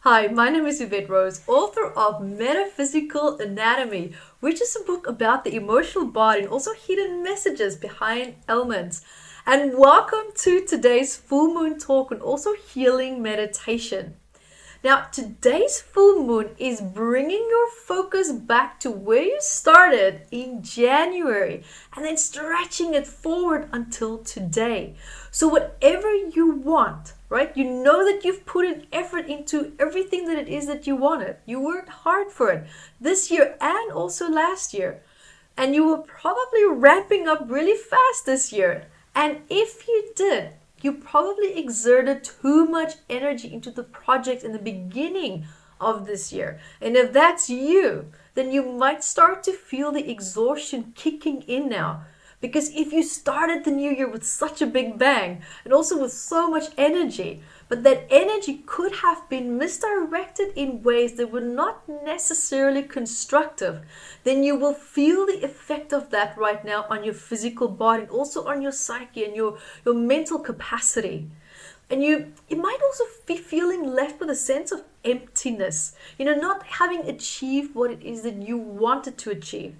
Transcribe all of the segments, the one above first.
Hi, my name is Evette Rose, author of Metaphysical Anatomy, which is a book about the emotional body and also hidden messages behind ailments. And welcome to today's full moon talk and also healing meditation. Now, today's full moon is bringing your focus back to where you started in January and then stretching it forward until today. So whatever you want, right? You know that you've put an effort into everything that it is that you wanted. You worked hard for it this year and also last year. And you were probably ramping up really fast this year. And if you did, you probably exerted too much energy into the project in the beginning of this year. And if that's you, then you might start to feel the exhaustion kicking in now. Because if you started the new year with such a big bang and also with so much energy, but that energy could have been misdirected in ways that were not necessarily constructive, then you will feel the effect of that right now on your physical body and also on your psyche and your mental capacity. And you might also be feeling left with a sense of emptiness, not having achieved what it is that you wanted to achieve.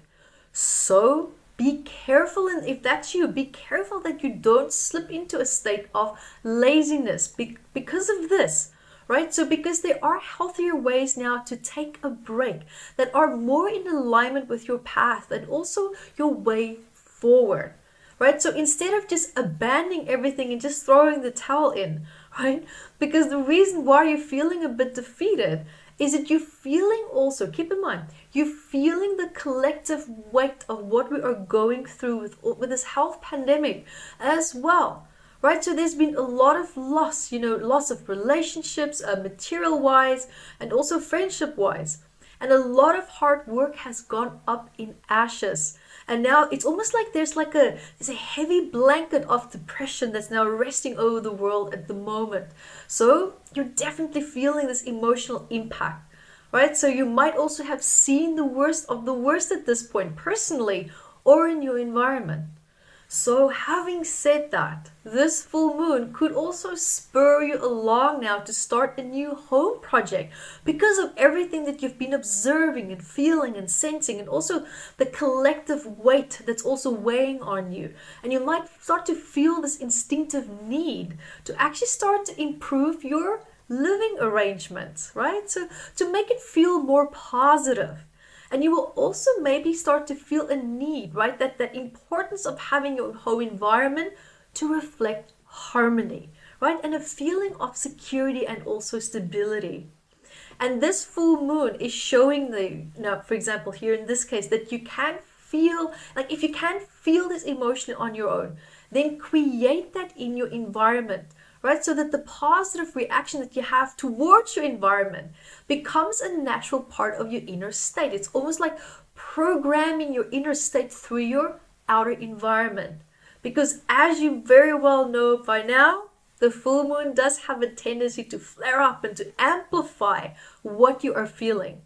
So be careful, and if that's you, be careful that you don't slip into a state of laziness because of this, right? So because there are healthier ways now to take a break that are more in alignment with your path and also your way forward, right? So instead of just abandoning everything and just throwing the towel in, right? Because the reason why you're feeling a bit defeated is that you're feeling also, keep in mind, you're feeling the collective weight of what we are going through with this health pandemic as well, right? So there's been a lot of loss, loss of relationships, material-wise, and also friendship-wise. And a lot of hard work has gone up in ashes. And now it's almost like there's a heavy blanket of depression that's now resting over the world at the moment. So you're definitely feeling this emotional impact, right? So you might also have seen the worst of the worst at this point, personally or in your environment. So having said that, this full moon could also spur you along now to start a new home project because of everything that you've been observing and feeling and sensing, and also the collective weight that's also weighing on you. And you might start to feel this instinctive need to actually start to improve your living arrangements, right? So to make it feel more positive. And you will also maybe start to feel a need, right? That importance of having your home environment to reflect harmony, right? And a feeling of security and also stability. And this full moon is showing now, for example, here in this case, that you can feel, like if you can't feel this emotion on your own, then create that in your environment. Right? So that the positive reaction that you have towards your environment becomes a natural part of your inner state. It's almost like programming your inner state through your outer environment. Because as you very well know by now, the full moon does have a tendency to flare up and to amplify what you are feeling.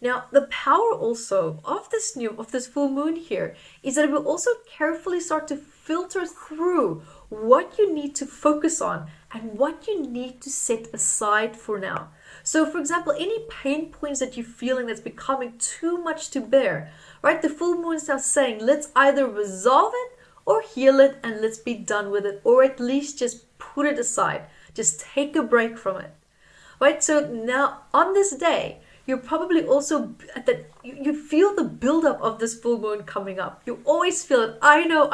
Now, the power also of this full moon here is that it will also carefully start to filter through what you need to focus on and what you need to set aside for now. So, for example, any pain points that you're feeling that's becoming too much to bear, right? The full moon is now saying, let's either resolve it or heal it and let's be done with it, or at least just put it aside. Just take a break from it, right? So now on this day, you're probably also you feel the buildup of this full moon coming up. You always feel it. I know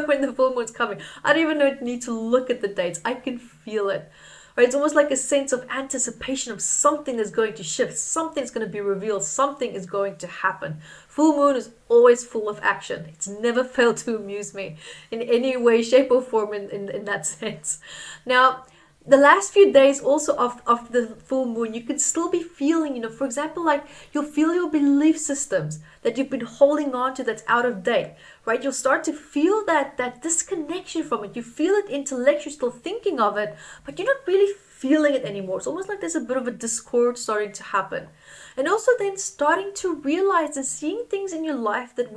when the full moon's coming. I don't even need to look at the dates. I can feel it. Right? It's almost like a sense of anticipation of something is going to shift, something's going to be revealed, something is going to happen. Full moon is always full of action. It's never failed to amuse me in any way, shape, or form in that sense. Now, the last few days also of the full moon, you can still be feeling, for example, like you'll feel your belief systems that you've been holding on to that's out of date, right? You'll start to feel that disconnection from it. You feel it intellectually, still thinking of it, but you're not really feeling it anymore. It's almost like there's a bit of a discord starting to happen. And also then starting to realize and seeing things in your life that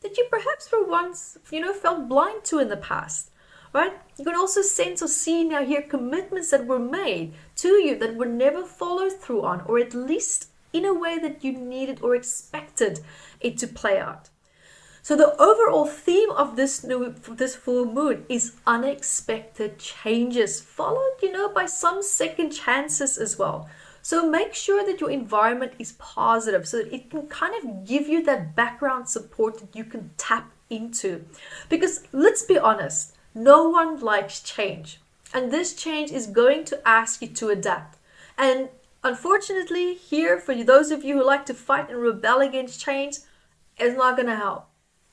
that you perhaps were once, felt blind to in the past, right? You can also sense or see now here commitments that were made to you that were never followed through on, or at least in a way that you needed or expected it to play out. So the overall theme of this full moon is unexpected changes, followed, by some second chances as well. So make sure that your environment is positive so that it can kind of give you that background support that you can tap into. Because let's be honest, no one likes change. And this change is going to ask you to adapt. And unfortunately, here, for those of you who like to fight and rebel against change, it's not going to help.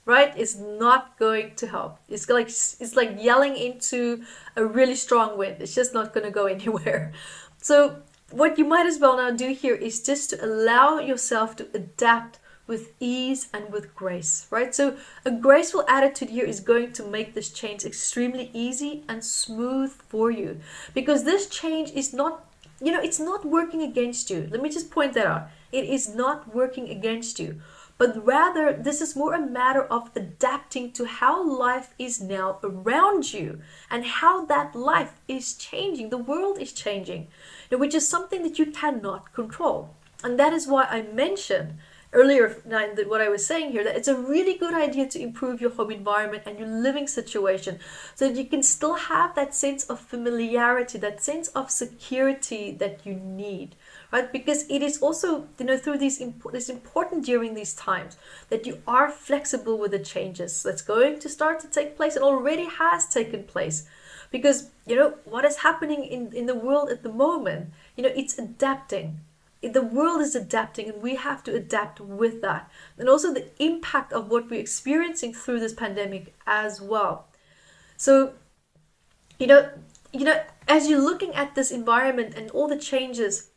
Right? It's not going to help. It's like yelling into a really strong wind. It's just not going to go anywhere. So what you might as well now do here is just to allow yourself to adapt with ease and with grace, right? So a graceful attitude here is going to make this change extremely easy and smooth for you, because this change is not, it's not working against you. Let me just point that out. It is not working against you. But rather, this is more a matter of adapting to how life is now around you and how that life is changing. The world is changing, which is something that you cannot control. And that is why I mentioned earlier what I was saying here, that it's a really good idea to improve your home environment and your living situation so that you can still have that sense of familiarity, that sense of security that you need. Right? Because it is also, through it's important during these times that you are flexible with the changes that's going to start to take place and already has taken place. Because, what is happening in the world at the moment, it's adapting. The world is adapting and we have to adapt with that. And also the impact of what we're experiencing through this pandemic as well. So, as you're looking at this environment and all the changes,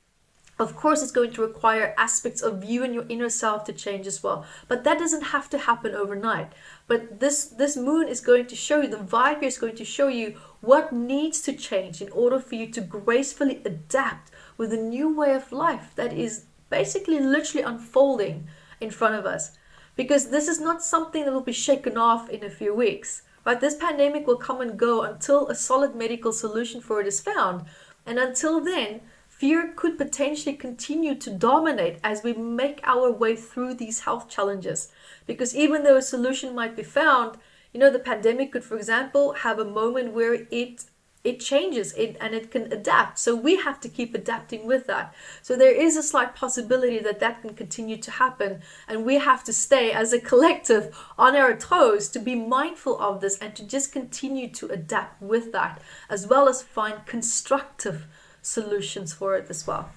of course, it's going to require aspects of you and your inner self to change as well. But that doesn't have to happen overnight. But this moon is going to show you, the vibe here is going to show you what needs to change in order for you to gracefully adapt with a new way of life that is basically literally unfolding in front of us. Because this is not something that will be shaken off in a few weeks. Right? This pandemic will come and go until a solid medical solution for it is found. And until then, fear could potentially continue to dominate as we make our way through these health challenges. Because even though a solution might be found, the pandemic could, for example, have a moment where it changes and it can adapt. So we have to keep adapting with that. So there is a slight possibility that can continue to happen. And we have to stay as a collective on our toes to be mindful of this and to just continue to adapt with that, as well as find constructive solutions for it as well.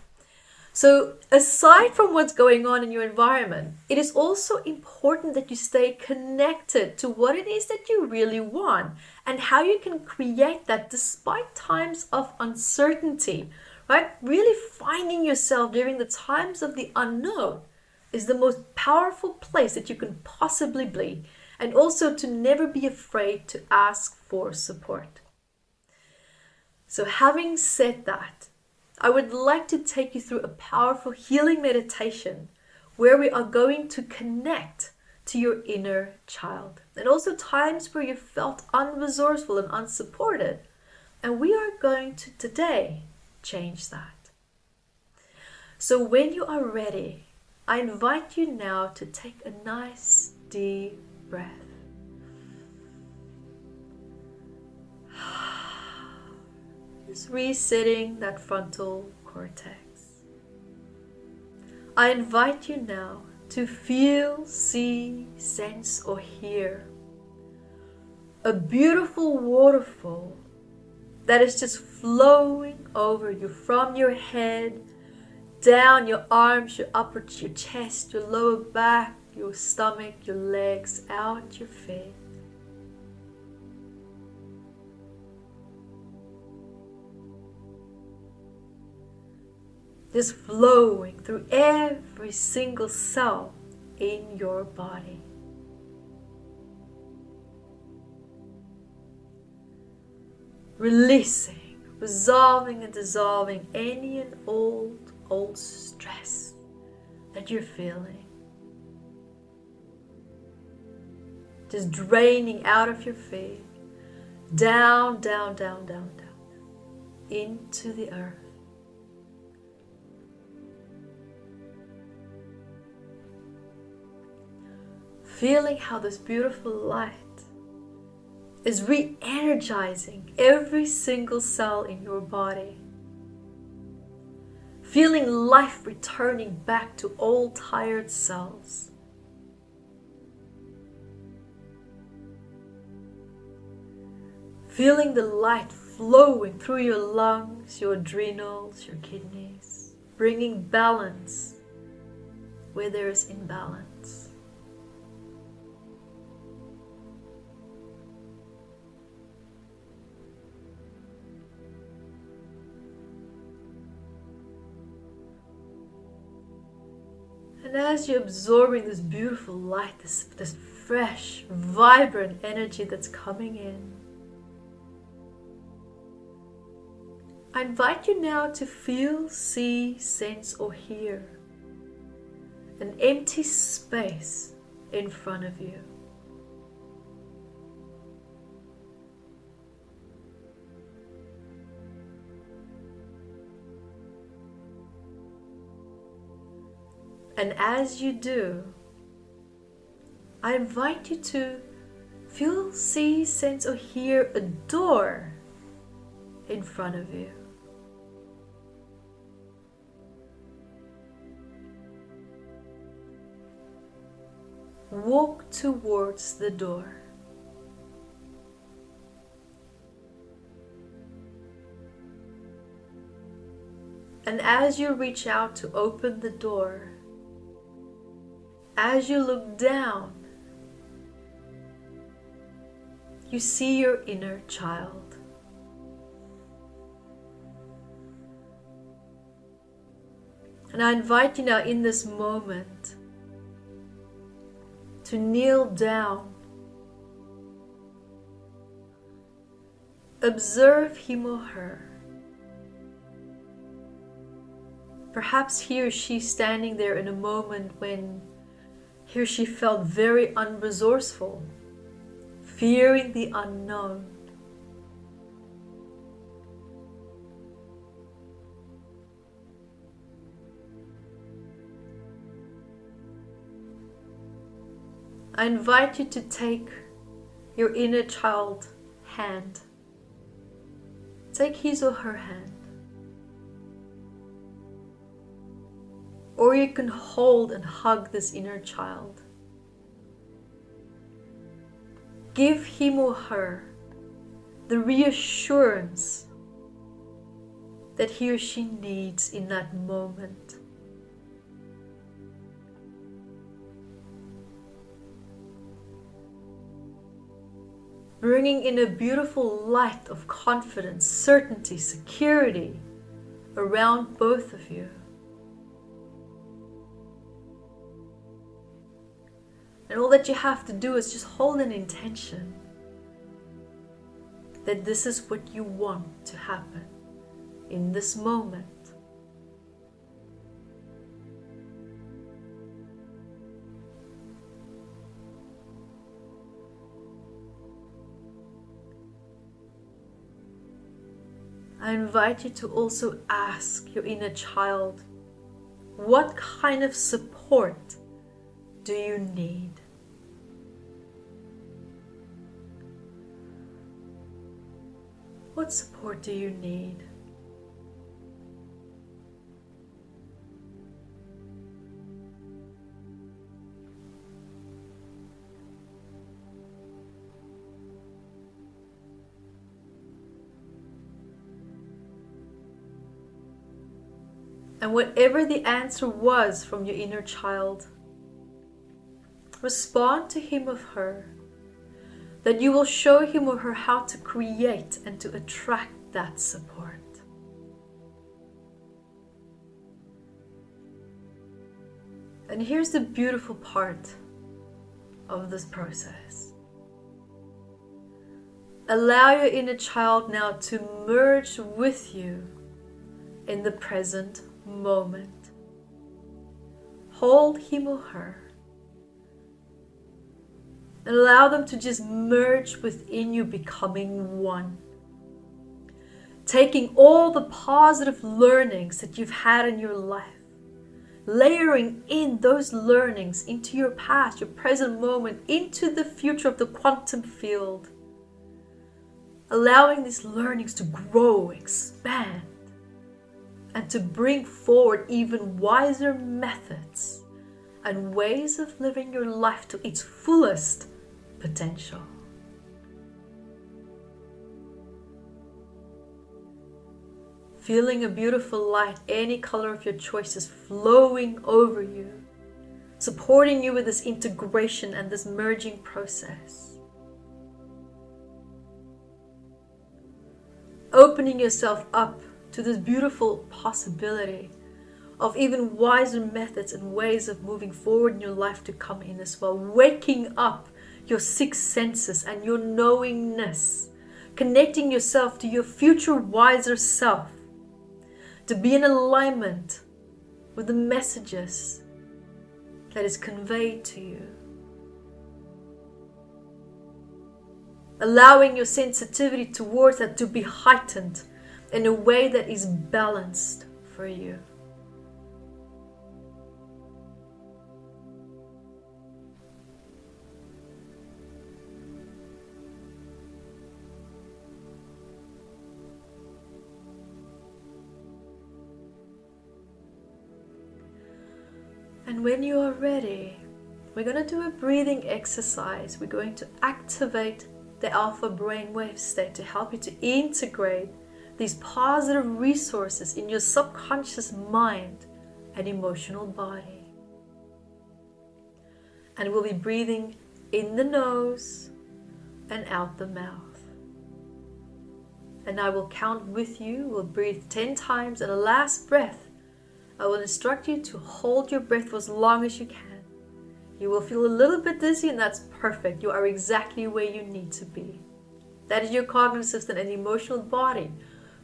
So aside from what's going on in your environment, it is also important that you stay connected to what it is that you really want and how you can create that despite times of uncertainty, right? Really finding yourself during the times of the unknown is the most powerful place that you can possibly be, and also to never be afraid to ask for support. So having said that, I would like to take you through a powerful healing meditation where we are going to connect to your inner child, and also times where you felt unresourceful and unsupported. And we are going to today change that. So when you are ready, I invite you now to take a nice deep breath. Just resetting that frontal cortex. I invite you now to feel, see, sense, or hear a beautiful waterfall that is just flowing over you from your head, down your arms, your upper, your chest, your lower back, your stomach, your legs, out your feet. Just flowing through every single cell in your body. Releasing, resolving and dissolving any and old stress that you're feeling. just draining out of your feet, down, down, down, down, down, into the earth. Feeling how this beautiful light is re-energizing every single cell in your body. Feeling life returning back to old tired cells. Feeling the light flowing through your lungs, your adrenals, your kidneys, bringing balance where there is imbalance. And as you're absorbing this beautiful light, this fresh, vibrant energy that's coming in, I invite you now to feel, see, sense, or hear an empty space in front of you. And as you do, I invite you to feel, see, sense, or hear a door in front of you. Walk towards the door. And as you reach out to open the door, as you look down, you see your inner child. And I invite you now in this moment to kneel down. Observe him or her. Perhaps he or she standing there in a moment when he or she felt very unresourceful, fearing the unknown. I invite you to take your inner child hand. Take his or her hand. Or you can hold and hug this inner child. Give him or her the reassurance that he or she needs in that moment. Bringing in a beautiful light of confidence, certainty, security around both of you. And all that you have to do is just hold an intention that this is what you want to happen in this moment. I invite you to also ask your inner child, what kind of support do you need? What support do you need? And whatever the answer was from your inner child, respond to him or her, that you will show him or her how to create and to attract that support. And here's the beautiful part of this process. Allow your inner child now to merge with you in the present moment. Hold him or her and allow them to just merge within you, becoming one. Taking all the positive learnings that you've had in your life, layering in those learnings into your past, your present moment, into the future of the quantum field. Allowing these learnings to grow, expand, and to bring forward even wiser methods and ways of living your life to its fullest potential. Feeling a beautiful light, any color of your choices, flowing over you, supporting you with this integration and this merging process. Opening yourself up to this beautiful possibility of even wiser methods and ways of moving forward in your life to come in as well. Waking up your sixth senses and your knowingness, connecting yourself to your future wiser self, to be in alignment with the messages that is conveyed to you. Allowing your sensitivity towards that to be heightened in a way that is balanced for you. And when you are ready, we're going to do a breathing exercise. We're going to activate the alpha brainwave state to help you to integrate these positive resources in your subconscious mind and emotional body. And we'll be breathing in the nose and out the mouth. And I will count with you. We'll breathe 10 times, and the last breath, I will instruct you to hold your breath for as long as you can. You will feel a little bit dizzy, and that's perfect. You are exactly where you need to be. That is your cognitive system and emotional body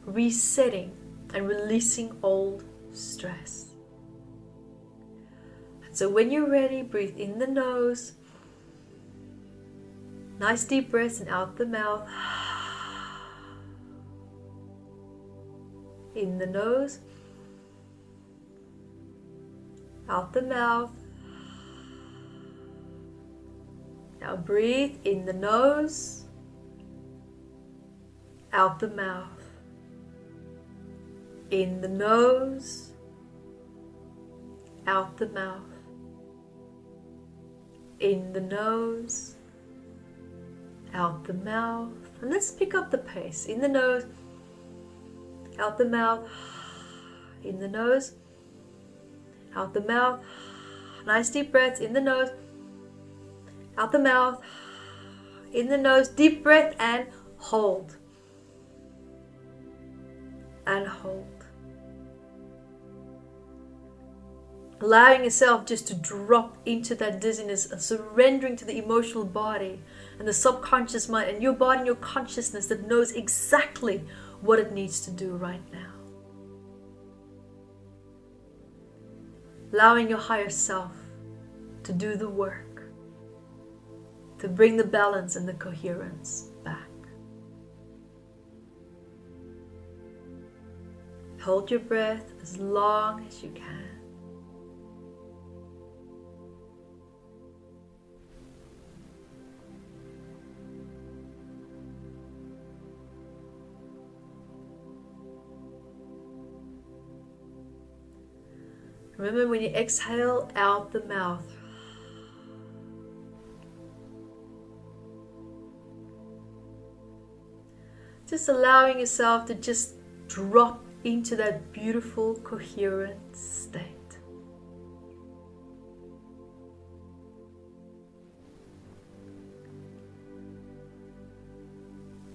resetting and releasing old stress. And so when you're ready, breathe in the nose. Nice deep breaths, and out the mouth. In the nose. Out the mouth. Now breathe in the nose, out the mouth. In the nose, out the mouth. In the nose, out the mouth. And let's pick up the pace. In the nose, out the mouth. In the nose, out the mouth. Nice deep breaths. In the nose, out the mouth. In the nose, deep breath, and hold. And hold. Allowing yourself just to drop into that dizziness and surrendering to the emotional body and the subconscious mind and your body and your consciousness that knows exactly what it needs to do right now. Allowing your higher self to do the work, to bring the balance and the coherence back. Hold your breath as long as you can. Remember, when you exhale out the mouth, just allowing yourself to just drop into that beautiful, coherent state.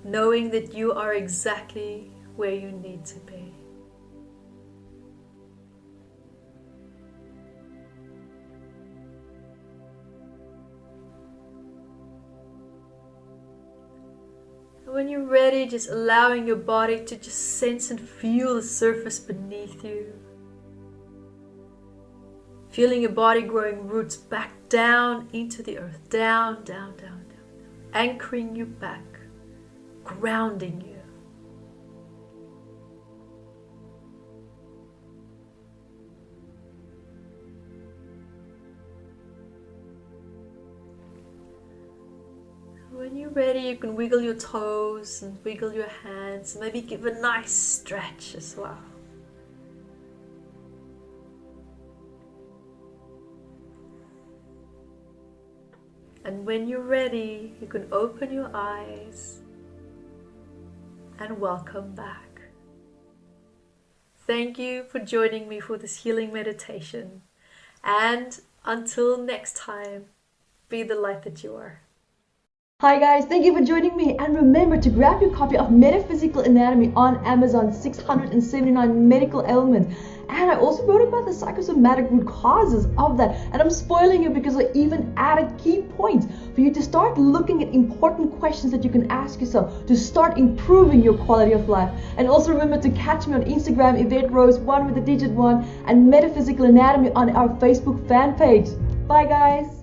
Knowing that you are exactly where you need to be. When you're ready, just allowing your body to just sense and feel the surface beneath you. Feeling your body growing roots back down into the earth. Down, down, down, anchoring you back, grounding you. When you're ready, you can wiggle your toes and wiggle your hands, maybe give a nice stretch as well. And when you're ready, you can open your eyes and welcome back. Thank you for joining me for this healing meditation. And until next time, be the light that you are. Hi guys, thank you for joining me, and remember to grab your copy of Metaphysical Anatomy on Amazon, 679 medical ailments. And I also wrote about the psychosomatic root causes of that, and I'm spoiling you because I even added key points for you to start looking at important questions that you can ask yourself to start improving your quality of life. And also remember to catch me on Instagram, Evette Rose, 1 with the digit 1, and Metaphysical Anatomy on our Facebook fan page. Bye guys!